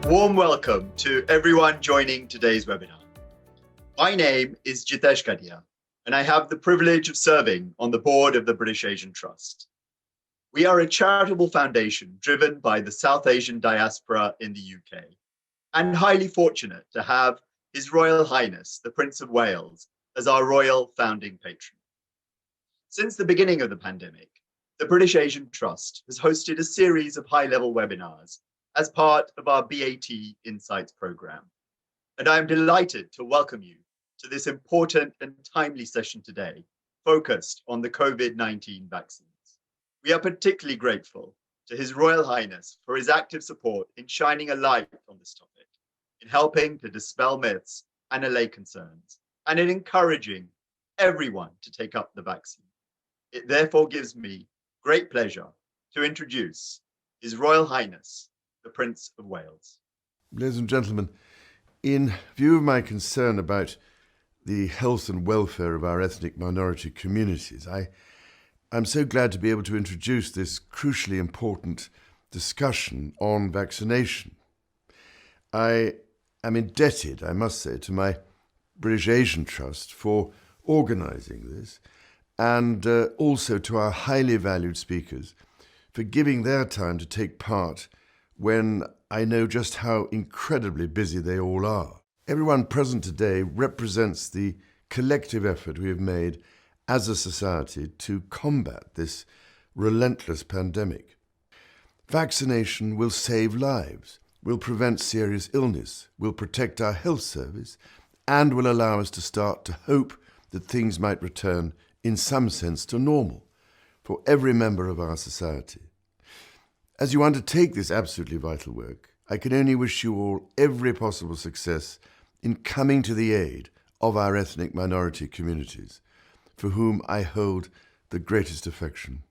Warm welcome to everyone joining today's webinar. My name is Jitesh Kadia, and I have the privilege of serving on the board of the British Asian Trust. We are a charitable foundation driven by the South Asian diaspora in the UK, and highly fortunate to have His Royal Highness, the Prince of Wales, as our royal founding patron. Since the beginning of the pandemic, the British Asian Trust has hosted a series of high-level webinars as part of our BAT Insights program. And I'm delighted to welcome you to this important and timely session today, focused on the COVID-19 vaccines. We are particularly grateful to His Royal Highness for his active support in shining a light on this topic, in helping to dispel myths and allay concerns, and in encouraging everyone to take up the vaccine. It therefore gives me great pleasure to introduce His Royal Highness, the Prince of Wales. Ladies and gentlemen, in view of my concern about the health and welfare of our ethnic minority communities, I'm so glad to be able to introduce this crucially important discussion on vaccination. I am indebted, I must say, to my British Asian Trust for organising this, and also to our highly valued speakers for giving their time to take part when I know just how incredibly busy they all are. Everyone present today represents the collective effort we have made as a society to combat this relentless pandemic. Vaccination will save lives, will prevent serious illness, will protect our health service, and will allow us to start to hope that things might return in some sense to normal for every member of our society. As you undertake this absolutely vital work, I can only wish you all every possible success in coming to the aid of our ethnic minority communities, for whom I hold the greatest affection.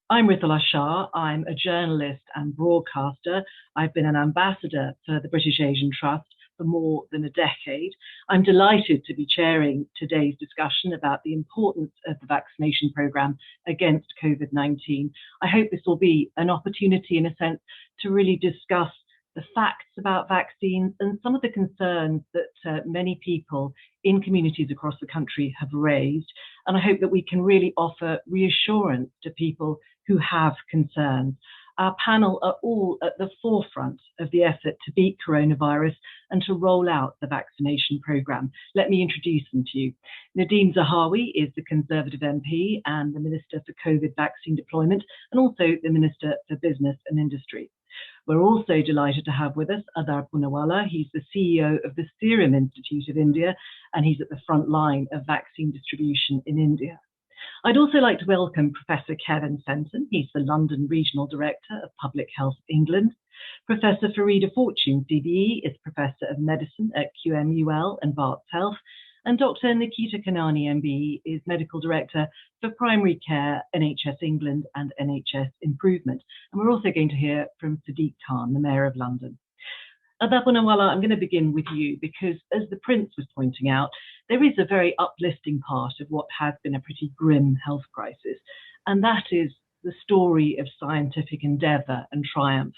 I'm Ritula Shah. I'm a journalist and broadcaster. I've been an ambassador for the British Asian Trust for more than a decade. I'm delighted to be chairing today's discussion about the importance of the vaccination programme against COVID-19. I hope this will be an opportunity, in a sense, to really discuss the facts about vaccines and some of the concerns that many people in communities across the country have raised. And I hope that we can really offer reassurance to people who have concerns. Our panel are all at the forefront of the effort to beat coronavirus and to roll out the vaccination programme. Let me introduce them to you. Nadhim Zahawi is the Conservative MP and the Minister for COVID vaccine deployment, and also the Minister for Business and Industry. We're also delighted to have with us Adar Poonawalla. He's the CEO of the Serum Institute of India, and he's at the front line of vaccine distribution in India. I'd also like to welcome Professor Fenton. He's the London Regional Director of Public Health England. Professor Farida Fortune, CBE, is Professor of Medicine at QMUL and Barts Health. And Dr. Nikita Kanani, MBE, is Medical Director for Primary Care, NHS England and NHS Improvement. And we're also going to hear from Sadiq, the Mayor of London. Adar Poonawalla, I'm going to begin with you because, as the Prince was pointing out, there is a very uplifting part of what has been a pretty grim health crisis, and that is the story of scientific endeavour and triumph.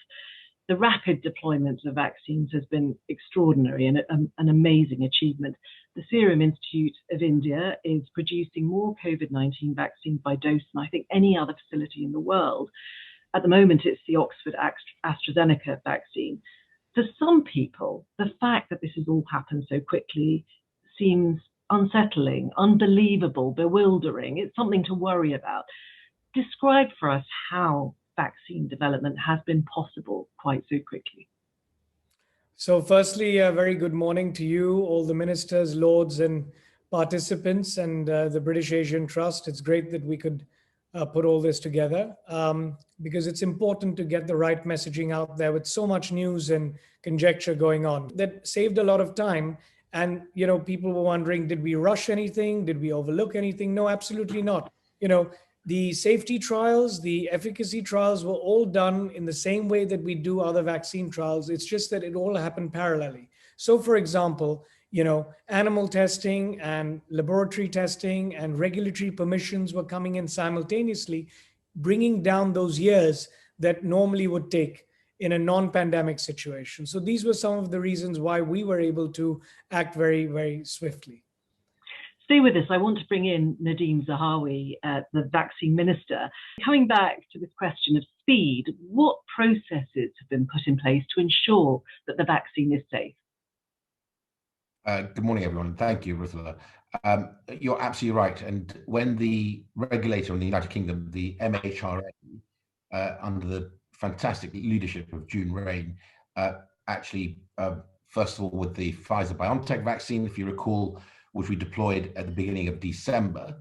The rapid deployment of vaccines has been extraordinary and an amazing achievement. The Serum Institute of India is producing more COVID-19 vaccines by dose than I think any other facility in the world. At the moment, it's the Oxford AstraZeneca vaccine. For some people, the fact that this has all happened so quickly seems unsettling, unbelievable, bewildering. It's something to worry about. Describe for us how vaccine development has been possible quite so quickly. So firstly, a very good morning to you, all the ministers, lords and participants and the British Asian Trust. It's great that we could put all this together because it's important to get the right messaging out there with so much news and conjecture going on. That saved a lot of time. And, people were wondering, did we rush anything? Did we overlook anything? No, absolutely not. The safety trials, the efficacy trials were all done in the same way that we do other vaccine trials. It's just that it all happened parallelly. So, for example, animal testing and laboratory testing and regulatory permissions were coming in simultaneously, bringing down those years that normally would take. in a non-pandemic situation. So these were some of the reasons why we were able to act very, very swiftly. Stay with us. I want to bring in Nadhim Zahawi, the vaccine minister. Coming back to this question of speed, what processes have been put in place to ensure that the vaccine is safe? Good morning, everyone. Thank you, Ritula. You're absolutely right. And when the regulator in the United Kingdom, the MHRA, under the fantastic leadership of June Rain, actually, first of all, with the Pfizer-BioNTech vaccine, if you recall, which we deployed at the beginning of December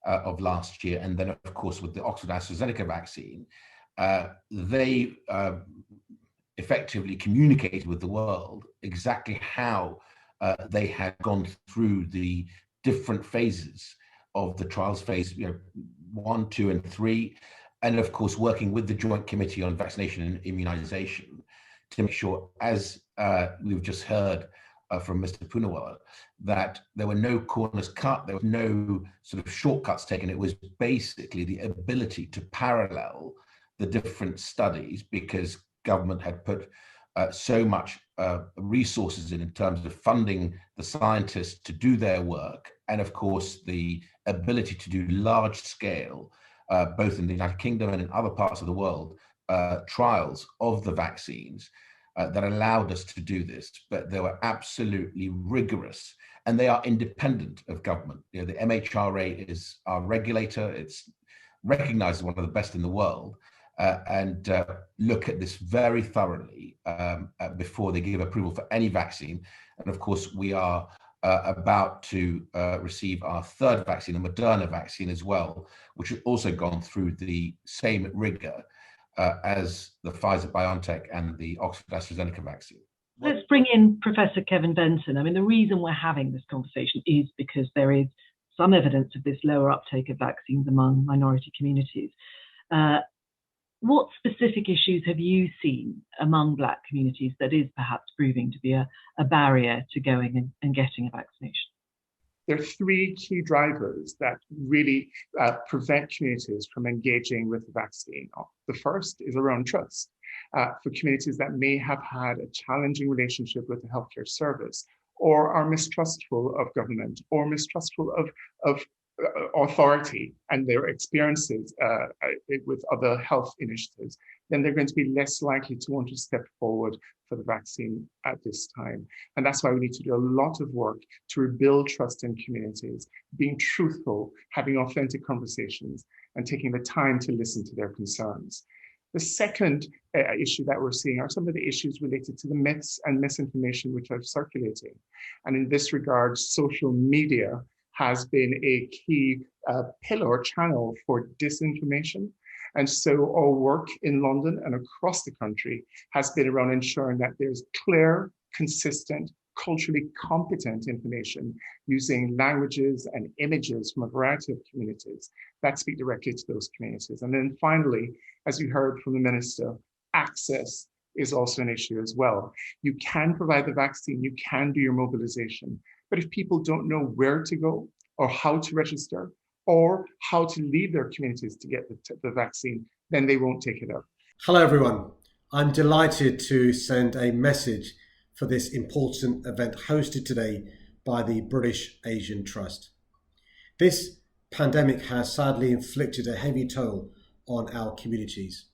of last year, and then, of course, with the Oxford-AstraZeneca vaccine, they effectively communicated with the world exactly how they had gone through the different phases of the trials, phase 1, 2, and 3, and of course working with the Joint Committee on Vaccination and Immunization to make sure, as we've just heard from Mr. Poonawalla, that there were no corners cut, there was no sort of shortcuts taken. It was basically the ability to parallel the different studies, because government had put so much resources in terms of funding the scientists to do their work, and of course the ability to do large scale, both in the United Kingdom and in other parts of the world, trials of the vaccines that allowed us to do this. But they were absolutely rigorous, and they are independent of government. The MHRA is our regulator. It's recognized as one of the best in the world, and look at this very thoroughly before they give approval for any vaccine. And of course, we are about to receive our third vaccine, a Moderna vaccine as well, which has also gone through the same rigor as the Pfizer-BioNTech and the Oxford-AstraZeneca vaccine. Let's bring in Professor Kevin Fenton. I mean, the reason we're having this conversation is because there is some evidence of this lower uptake of vaccines among minority communities. What specific issues have you seen among Black communities that is perhaps proving to be a barrier to going and getting a vaccination? There are three key drivers that really prevent communities from engaging with the vaccine. The first is around trust. For communities that may have had a challenging relationship with the healthcare service, or are mistrustful of government, or mistrustful of authority and their experiences with other health initiatives, then they're going to be less likely to want to step forward for the vaccine at this time. And that's why we need to do a lot of work to rebuild trust in communities, being truthful, having authentic conversations, and taking the time to listen to their concerns. The second issue that we're seeing are some of the issues related to the myths and misinformation which are circulating. And in this regard, social media has been a key pillar channel for disinformation. And so our work in London and across the country has been around ensuring that there's clear, consistent, culturally competent information using languages and images from a variety of communities that speak directly to those communities. And then finally, as you heard from the minister, access is also an issue as well. You can provide the vaccine, you can do your mobilization, but if people don't know where to go or how to register or how to leave their communities to get the vaccine, then they won't take it up. Hello, everyone. I'm delighted to send a message for this important event hosted today by the British Asian Trust. This pandemic has sadly inflicted a heavy toll on our communities.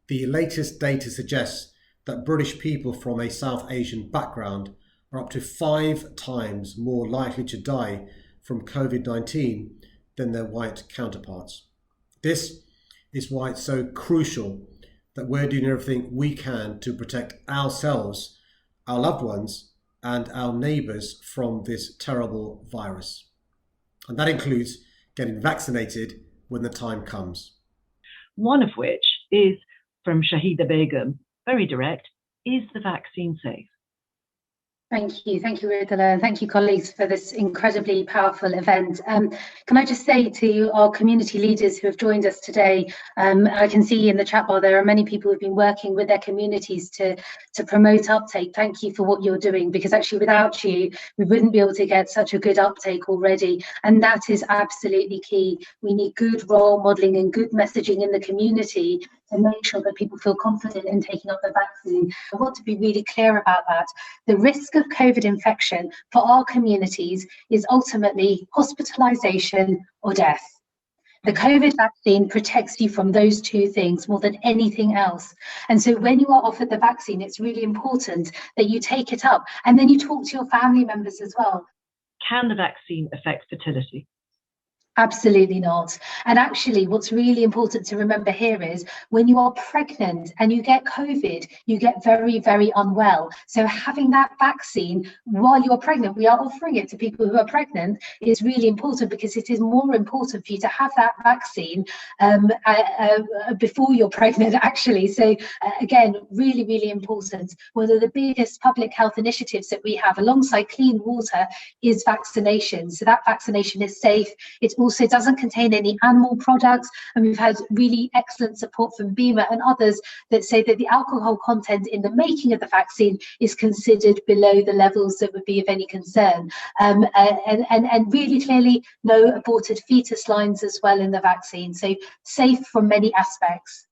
The latest data suggests that British people from a South Asian background are up to 5 times more likely to die from COVID-19 than their white counterparts. This is why it's so crucial that we're doing everything we can to protect ourselves, our loved ones, and our neighbours from this terrible virus. And that includes getting vaccinated when the time comes. One of which is from Shahida Begum, very direct: is the vaccine safe? Thank you, Ritula, and thank you, colleagues, for this incredibly powerful event. Can I just say to our community leaders who have joined us today, I can see in the chat bar there are many people who've been working with their communities to promote uptake. Thank you for what you're doing, because actually without you, we wouldn't be able to get such a good uptake already. And that is absolutely key. We need good role modelling and good messaging in the community to make sure that people feel confident in taking up the vaccine. I want to be really clear about that. The risk of COVID infection for our communities is ultimately hospitalization or death. The COVID vaccine protects you from those two things more than anything else. And so when you are offered the vaccine, it's really important that you take it up and then you talk to your family members as well. Can the vaccine affect fertility? Absolutely not. And actually, what's really important to remember here is when you are pregnant and you get COVID, you get very, very unwell. So having that vaccine while you're pregnant, we are offering it to people who are pregnant, is really important because it is more important for you to have that vaccine before you're pregnant, actually. So again, really, really important. One of the biggest public health initiatives that we have alongside clean water is vaccination. So that vaccination is safe. It also doesn't contain any animal products, and we've had really excellent support from BAME and others that say that the alcohol content in the making of the vaccine is considered below the levels that would be of any concern, and really clearly no aborted fetus lines as well in the vaccine, so safe from many aspects.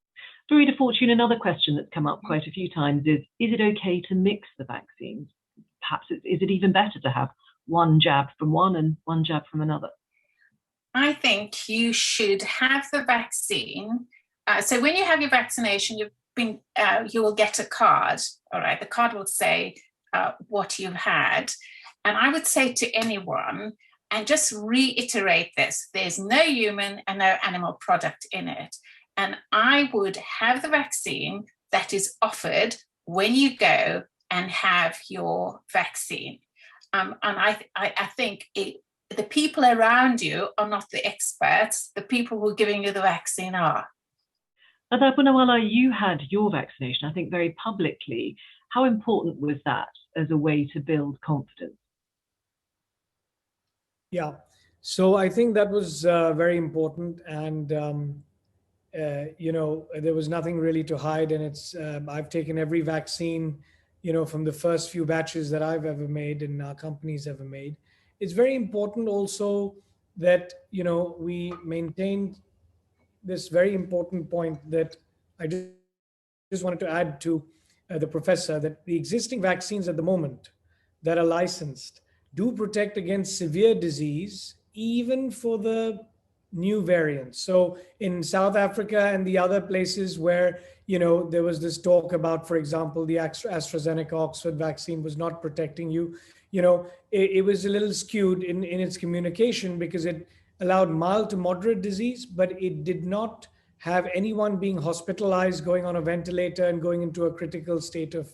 Farida Fortune, another question that's come up quite a few times is it okay to mix the vaccines? Perhaps is it even better to have one jab from one and one jab from another? I think you should have the vaccine. So when you have your vaccination, you will get a card. All right, the card will say what you've had. And I would say to anyone, and just reiterate this, there's no human and no animal product in it. And I would have the vaccine that is offered when you go and have your vaccine. And I think the people around you are not the experts. The people who are giving you the vaccine are. Adar, Poonawalla, you had your vaccination, I think, very publicly. How important was that as a way to build confidence? Yeah, so I think that was very important, and there was nothing really to hide, and it's I've taken every vaccine, from the first few batches that I've ever made and our company's ever made. It's very important also that, we maintain this very important point that I just wanted to add to the professor, that the existing vaccines at the moment that are licensed do protect against severe disease, even for the new variants. So in South Africa and the other places where, there was this talk about, for example, the AstraZeneca Oxford vaccine was not protecting you, it was a little skewed in its communication because it allowed mild to moderate disease, but it did not have anyone being hospitalized, going on a ventilator and going into a critical state of,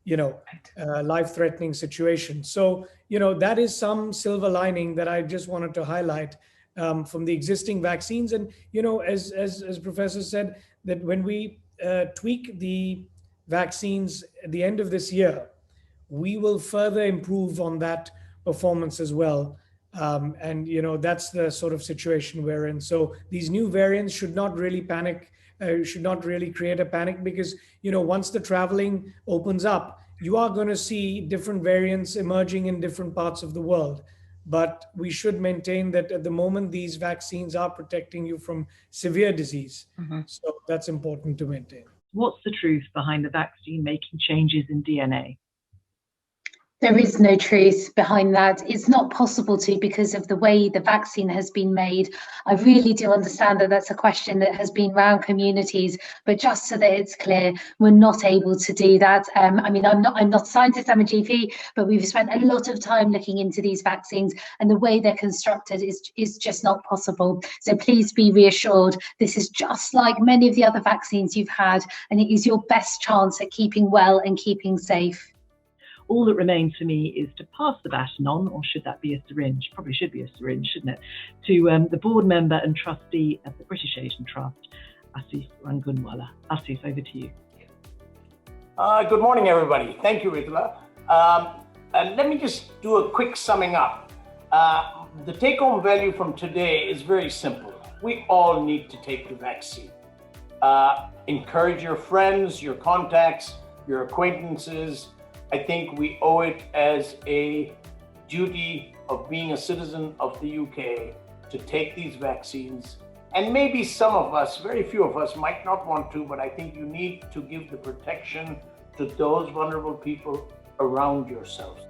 life-threatening situation. So, that is some silver lining that I just wanted to highlight from the existing vaccines. And, as Professor said, that when we tweak the vaccines at the end of this year, we will further improve on that performance as well. And, that's the sort of situation we're in. So these new variants should not really create a panic because, once the traveling opens up, you are going to see different variants emerging in different parts of the world. But we should maintain that at the moment, these vaccines are protecting you from severe disease. Mm-hmm. So that's important to maintain. What's the truth behind the vaccine making changes in DNA? There is no truth behind that. It's not possible to because of the way the vaccine has been made. I really do understand that that's a question that has been around communities, but just so that it's clear, we're not able to do that. I'm not a scientist, I'm a GP, but we've spent a lot of time looking into these vaccines, and the way they're constructed is just not possible. So please be reassured, this is just like many of the other vaccines you've had, and it is your best chance at keeping well and keeping safe. All that remains for me is to pass the baton on, or should that be a syringe? Probably should be a syringe, shouldn't it? To the board member and trustee of the British Asian Trust, Asif Rangunwala. Asif, over to you. Good morning, everybody. Thank you, Ritula. Let me just do a quick summing up. The take-home value from today is very simple. We all need to take the vaccine. Encourage your friends, your contacts, your acquaintances. I think we owe it as a duty of being a citizen of the UK to take these vaccines And maybe some of us, very few of us, might not want to, but I think you need to give the protection to those vulnerable people around yourselves.